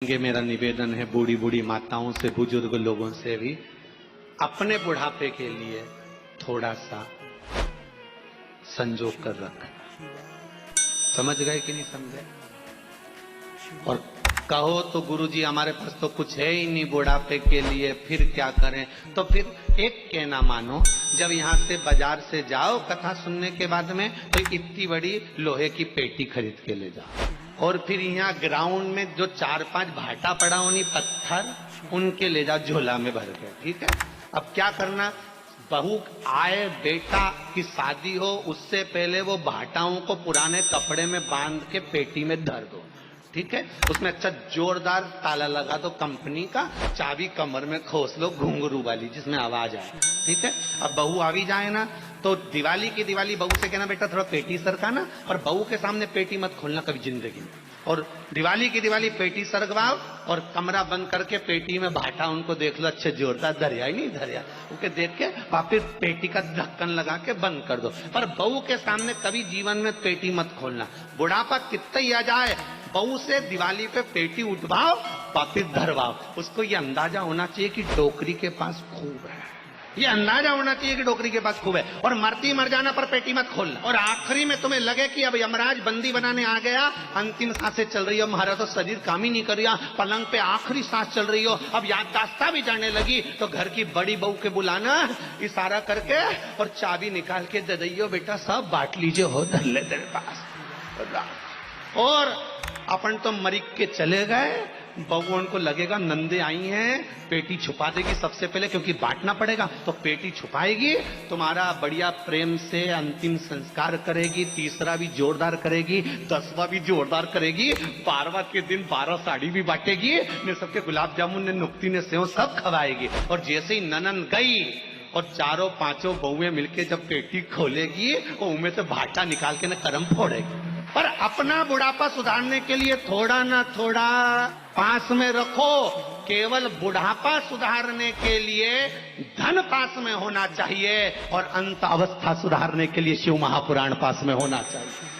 मेरा निवेदन है बूढ़ी बूढ़ी माताओं से, बुजुर्ग लोगों से भी, अपने बुढ़ापे के लिए थोड़ा सा संजो कर रखना। समझ गए कि नहीं समझे? और कहो तो गुरुजी हमारे पास तो कुछ है ही नहीं बुढ़ापे के लिए, फिर क्या करें? तो फिर एक कहना मानो, जब यहाँ से बाजार से जाओ कथा सुनने के बाद में, तो इतनी बड़ी लोहे की पेटी खरीद के ले जाओ, और फिर यहाँ ग्राउंड में जो 4-5 भाटा पड़ा उन्हीं पत्थर, उनके ले जाओ झोला में भर के। ठीक है? अब क्या करना, बहू आए, बेटा की शादी हो, उससे पहले वो भाटाओं को पुराने कपड़े में बांध के पेटी में धर दो। ठीक है? उसमें अच्छा जोरदार ताला लगा दो कंपनी का, चाबी कमर में खोस लो घुंघरू वाली जिसमें आवाज आए। ठीक है? अब बहू आ भी जाए ना, तो दिवाली की दिवाली बहू से कहना बेटा थोड़ा पेटी सरकाना, और बहू के सामने पेटी मत खोलना कभी जिंदगी में। और दिवाली की दिवाली पेटी सरकवाओ, और कमरा बंद करके पेटी में भाटा उनको देख लो, अच्छे जोरदार धरिया ही नहीं धरिया, उनके देख के वापिस पेटी का ढक्कन लगा के बंद कर दो। पर बहू के सामने कभी जीवन में पेटी मत खोलना। बुढ़ापा कितना ही आ जाए, बहू से दिवाली पे पेटी उठवाओ, वापिस धरवाओ। उसको ये अंदाजा होना चाहिए कि डोकरी के पास खूब है, ये अंदाजा होना चाहिए कि डोकरी के पास खूब है। और मरती मर जाना पर पेटी मत खोलना। और आखिरी में तुम्हें लगे कि अब यमराज बंदी बनाने आ गया, अंतिम सांसें चल रही हो, हमारा तो शरीर काम ही नहीं कर रहा, पलंग पे आखिरी सांस चल रही हो, अब याददाश्त भी जाने लगी, तो घर की बड़ी बहू के बुलाना, इशारा करके और चाबी निकाल के दे दियो, बेटा सब बांट लीजिए, हो धर ले तेरे पास। और अपन तो मरिक के चले गए, बहू को लगेगा नंदे आई हैं, पेटी छुपा देगी सबसे पहले, क्योंकि बांटना पड़ेगा, तो पेटी छुपाएगी, तुम्हारा बढ़िया प्रेम से अंतिम संस्कार करेगी, तीसरा भी जोरदार करेगी, 10वां भी जोरदार करेगी, 12वां के दिन 12 साड़ी भी बांटेगी, ने सबके गुलाब जामुन ने नुक्ती ने सेव सब खवाएगी। और जैसे ही ननन गई और 4-5 बहुएं मिलके जब पेटी खोलेगी, वो उनमें से भाटा निकाल के न करम फोड़ेगी। पर अपना बुढ़ापा सुधारने के लिए थोड़ा ना थोड़ा पास में रखो। केवल बुढ़ापा सुधारने के लिए धन पास में होना चाहिए, और अंत अवस्था सुधारने के लिए शिव महापुराण पास में होना चाहिए।